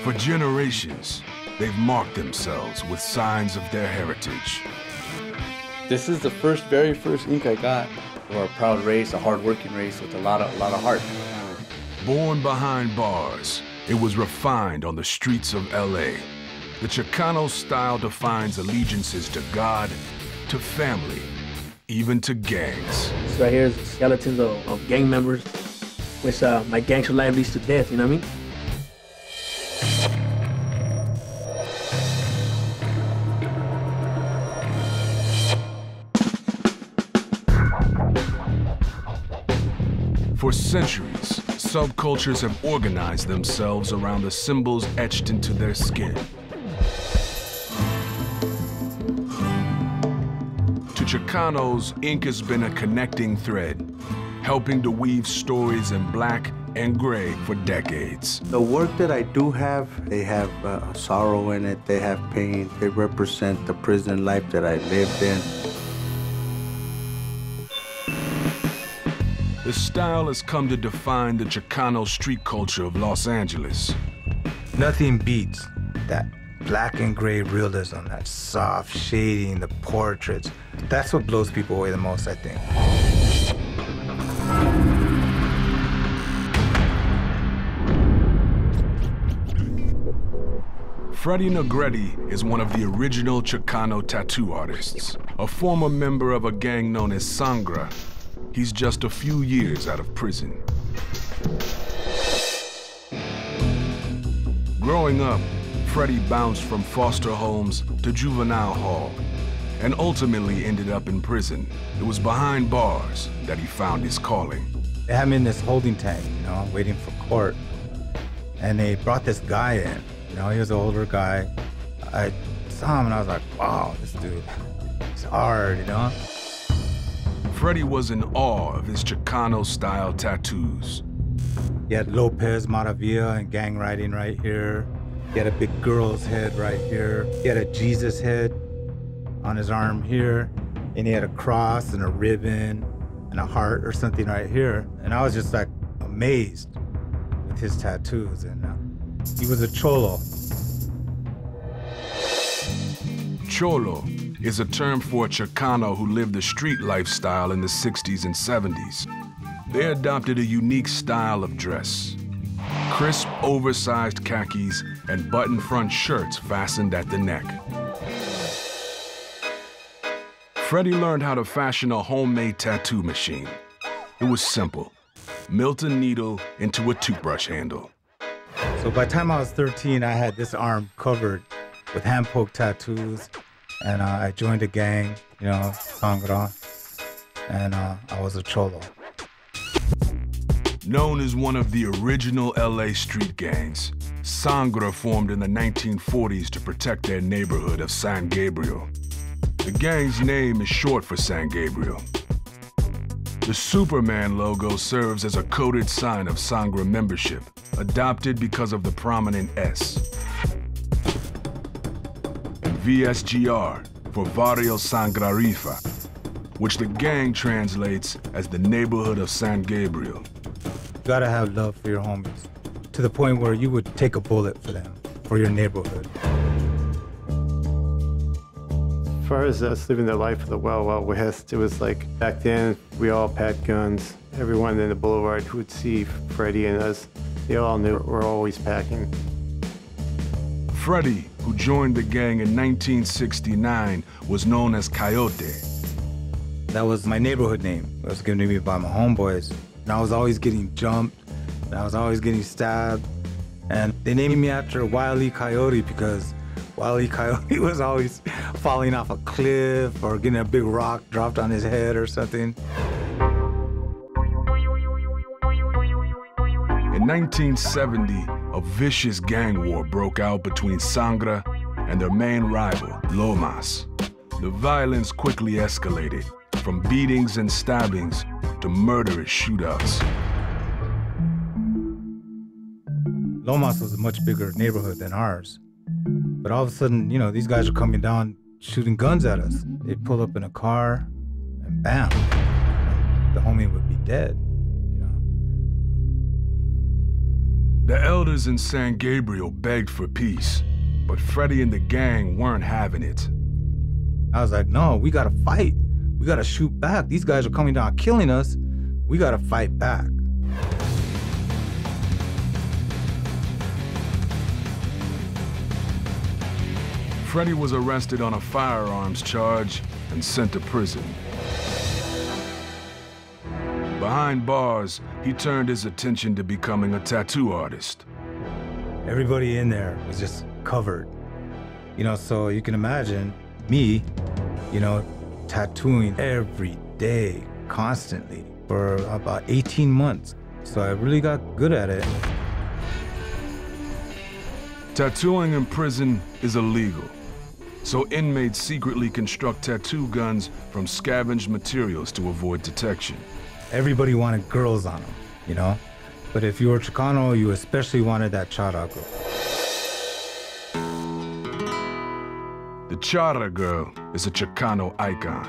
For generations, they've marked themselves with signs of their heritage. This is the very first ink I got for a proud race, a hard-working race with a lot of heart. Born behind bars, it was refined on the streets of LA. The Chicano style defines allegiances to God, to family, even to gangs. This right here is skeletons of gang members, which my gangster life leads to death, you know what I mean? For centuries, subcultures have organized themselves around the symbols etched into their skin. To Chicanos, ink has been a connecting thread, helping to weave stories in black and gray for decades. The work that I do have, they have sorrow in it, they have pain, they represent the prison life that I lived in. The style has come to define the Chicano street culture of Los Angeles. Nothing beats that black and gray realism, that soft shading, the portraits. That's what blows people away the most, I think. Freddie Negrete is one of the original Chicano tattoo artists, a former member of a gang known as Sangra. He's just a few years out of prison. Growing up, Freddie bounced from foster homes to juvenile hall and ultimately ended up in prison. It was behind bars that he found his calling. They had me in this holding tank, you know, waiting for court. And they brought this guy in. You know, he was an older guy. I saw him and I was like, wow, this dude, he's hard, you know? Freddie was in awe of his Chicano style tattoos. He had Lopez, Maravilla, and gang writing right here. He had a big girl's head right here. He had a Jesus head on his arm here. And he had a cross and a ribbon and a heart or something right here. And I was just like amazed with his tattoos. And he was a cholo. Cholo is a term for a Chicano who lived the street lifestyle in the 60s and 70s. They adopted a unique style of dress. Crisp, oversized khakis and button-front shirts fastened at the neck. Freddie learned how to fashion a homemade tattoo machine. It was simple. Melt a needle into a toothbrush handle. So by the time I was 13, I had this arm covered with hand-poke tattoos. And I joined a gang, you know, Sangra, and I was a cholo. Known as one of the original LA street gangs, Sangra formed in the 1940s to protect their neighborhood of San Gabriel. The gang's name is short for San Gabriel. The Superman logo serves as a coded sign of Sangra membership, adopted because of the prominent S. VSGR for Barrio Sangrarifa, which the gang translates as the neighborhood of San Gabriel. You gotta have love for your homies, to the point where you would take a bullet for them, for your neighborhood. As far as us living the life of the Wild Wild West, it was like back then we all had guns. Everyone in the boulevard who would see Freddie and us, they all knew we're always packing. Freddie, who joined the gang in 1969, was known as Coyote. That was my neighborhood name. It was given to me by my homeboys. And I was always getting jumped, and I was always getting stabbed. And they named me after Wile E. Coyote because Wile E. Coyote was always falling off a cliff or getting a big rock dropped on his head or something. In 1970, a vicious gang war broke out between Sangra and their main rival, Lomas. The violence quickly escalated, from beatings and stabbings to murderous shootouts. Lomas was a much bigger neighborhood than ours. But all of a sudden, you know, these guys are coming down shooting guns at us. They'd pull up in a car and bam, the homie would be dead. The elders in San Gabriel begged for peace, but Freddie and the gang weren't having it. I was like, no, we gotta fight. We gotta shoot back. These guys are coming down killing us. We gotta fight back. Freddie was arrested on a firearms charge and sent to prison. Behind bars, he turned his attention to becoming a tattoo artist. Everybody in there was just covered. So you can imagine me, tattooing every day, constantly, for about 18 months. So I really got good at it. Tattooing in prison is illegal, so inmates secretly construct tattoo guns from scavenged materials to avoid detection. Everybody wanted girls on them, But if you were Chicano, you especially wanted that chara girl. The chara girl is a Chicano icon.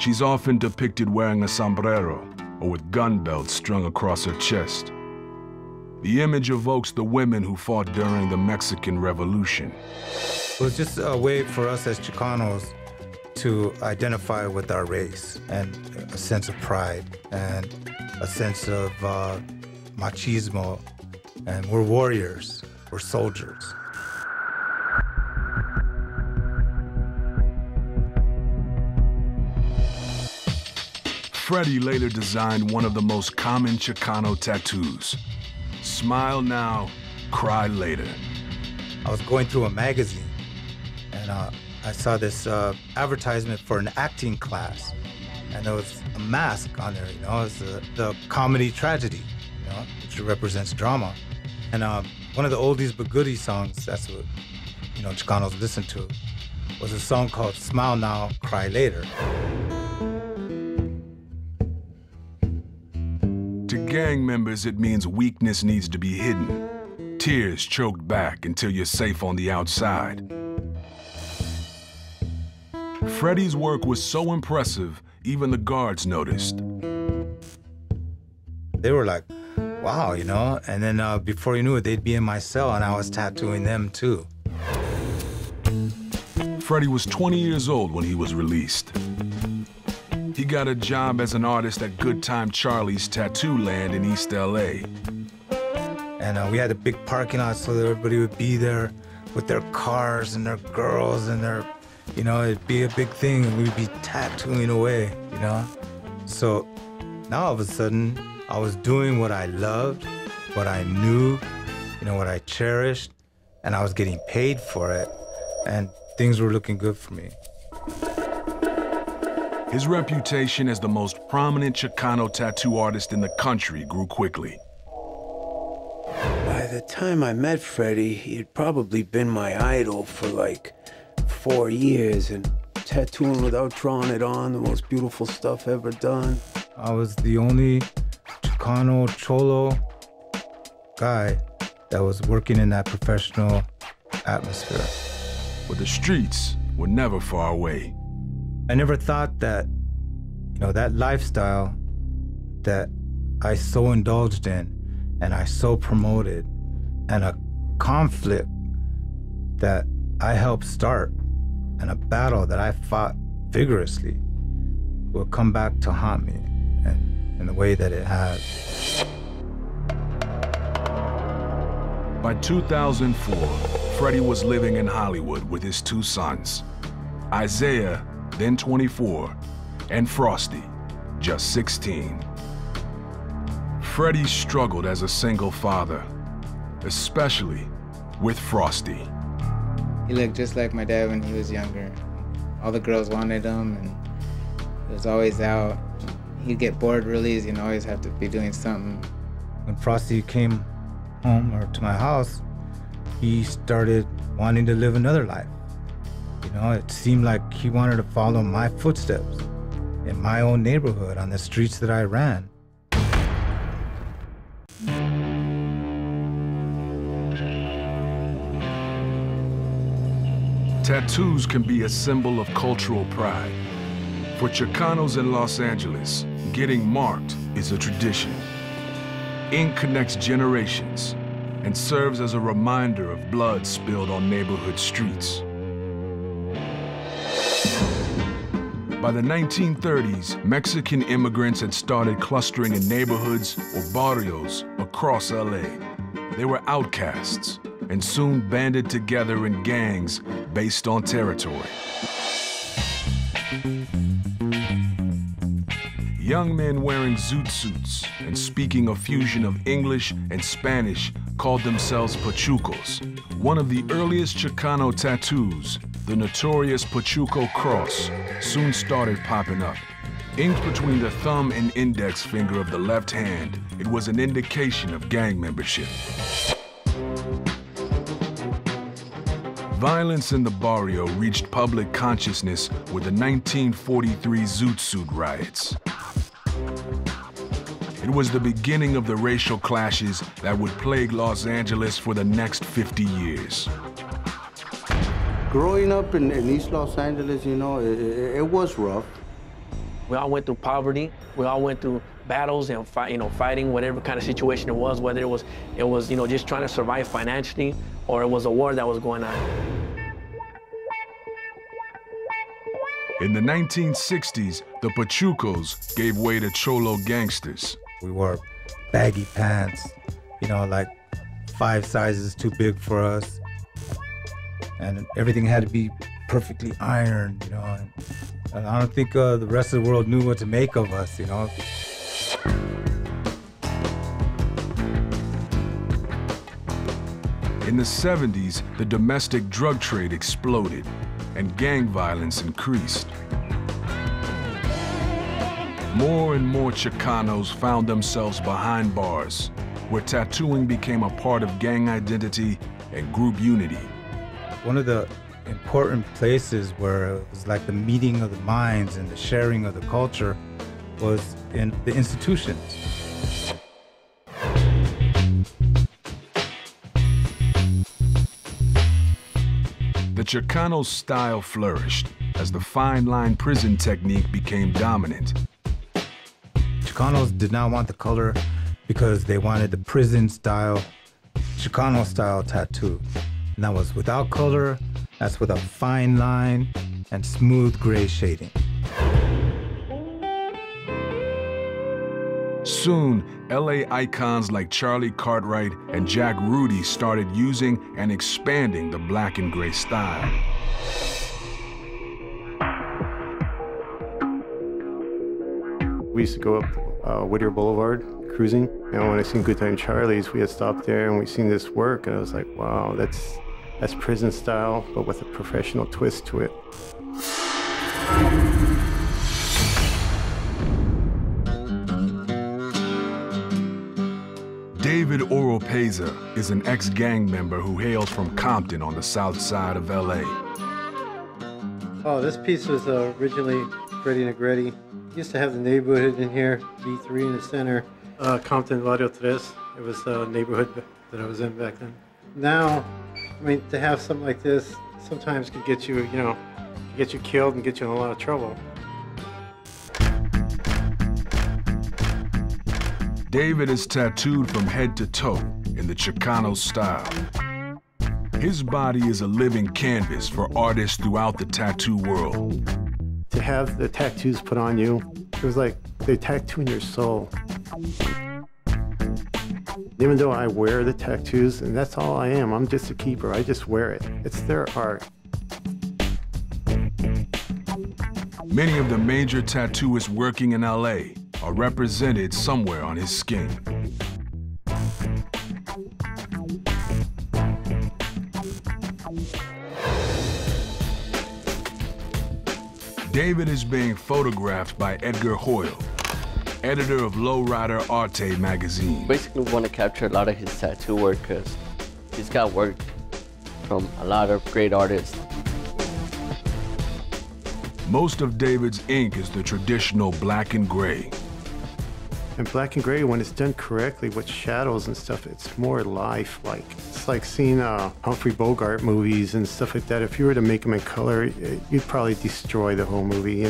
She's often depicted wearing a sombrero or with gun belts strung across her chest. The image evokes the women who fought during the Mexican Revolution. It was just a way for us as Chicanos to identify with our race and a sense of pride and a sense of machismo. And we're warriors, we're soldiers. Freddie later designed one of the most common Chicano tattoos. Smile now, cry later. I was going through a magazine and I saw this advertisement for an acting class. And there was a mask on there, it was the comedy tragedy, which represents drama. And one of the oldies but goodies songs, that's what, Chicanos listen to, was a song called Smile Now, Cry Later. To gang members, it means weakness needs to be hidden. Tears choked back until you're safe on the outside. Freddie's work was so impressive, even the guards noticed. They were like, wow, and then before you knew it, they'd be in my cell and I was tattooing them too. Freddie was 20 years old when he was released. He got a job as an artist at Good Time Charlie's Tattoo Land in East LA. And we had a big parking lot so that everybody would be there with their cars and their girls and their, it'd be a big thing and we'd be tattooing away, So now all of a sudden, I was doing what I loved, what I knew, what I cherished, and I was getting paid for it, and things were looking good for me. His reputation as the most prominent Chicano tattoo artist in the country grew quickly. By the time I met Freddie, he had probably been my idol for like 4 years, and tattooing without drawing it on, the most beautiful stuff ever done. I was the only Chicano Cholo guy that was working in that professional atmosphere. But the streets were never far away. I never thought that, that lifestyle that I so indulged in and I so promoted, and a conflict that I helped start and a battle that I fought vigorously will come back to haunt me in the way that it has. By 2004, Freddie was living in Hollywood with his 2 sons, Isaiah, then 24, and Frosty, just 16. Freddie struggled as a single father, especially with Frosty. He looked just like my dad when he was younger. All the girls wanted him, and he was always out. He'd get bored really easy and always have to be doing something. When Frosty came home or to my house, he started wanting to live another life. It seemed like he wanted to follow my footsteps in my own neighborhood on the streets that I ran. Tattoos can be a symbol of cultural pride. For Chicanos in Los Angeles, getting marked is a tradition. Ink connects generations, and serves as a reminder of blood spilled on neighborhood streets. By the 1930s, Mexican immigrants had started clustering in neighborhoods or barrios across LA. They were outcasts and soon banded together in gangs based on territory. Young men wearing zoot suits and speaking a fusion of English and Spanish called themselves Pachucos. One of the earliest Chicano tattoos, the notorious Pachuco cross, soon started popping up. Inked between the thumb and index finger of the left hand, it was an indication of gang membership. Violence in the Barrio reached public consciousness with the 1943 Zoot Suit riots. It was the beginning of the racial clashes that would plague Los Angeles for the next 50 years. Growing up in East Los Angeles, you know, it was rough. We all went through poverty. We all went through battles and fighting whatever kind of situation it was, whether it was just trying to survive financially or it was a war that was going on. In the 1960s, the Pachucos gave way to Cholo gangsters. We wore baggy pants, like 5 sizes too big for us. And everything had to be perfectly ironed, And I don't think the rest of the world knew what to make of us, In the 70s, the domestic drug trade exploded and gang violence increased. More and more Chicanos found themselves behind bars, where tattooing became a part of gang identity and group unity. One of the important places where it was like the meeting of the minds and the sharing of the culture was in the institutions. The Chicano style flourished as the fine line prison technique became dominant. Chicanos did not want the color because they wanted the prison style, Chicano style tattoo. And that was without color, that's with a fine line and smooth gray shading. Soon, LA icons like Charlie Cartwright and Jack Rudy started using and expanding the black and gray style. We used to go up Whittier Boulevard cruising. When I seen Good Time Charlie's, we had stopped there and we seen this work, and I was like, wow, that's prison style, but with a professional twist to it. David Oropeza is an ex-gang member who hails from Compton on the south side of LA. Oh, this piece was originally Freddie Negretti. Used to have the neighborhood in here, B3 in the center. Compton, Barrio 3. It was a neighborhood that I was in back then. Now, to have something like this sometimes could get you, get you killed and get you in a lot of trouble. David is tattooed from head to toe in the Chicano style. His body is a living canvas for artists throughout the tattoo world. To have the tattoos put on you, it was like they tattoo in your soul. Even though I wear the tattoos, and that's all I am, I'm just a keeper, I just wear it. It's their art. Many of the major tattooists working in LA are represented somewhere on his skin. David is being photographed by Edgar Hoyle, editor of Lowrider Arte magazine. Basically, we want to capture a lot of his tattoo work because he's got work from a lot of great artists. Most of David's ink is the traditional black and gray. And black and gray, when it's done correctly with shadows and stuff, it's more lifelike. It's like seeing Humphrey Bogart movies and stuff like that. If you were to make them in color, you'd probably destroy the whole movie,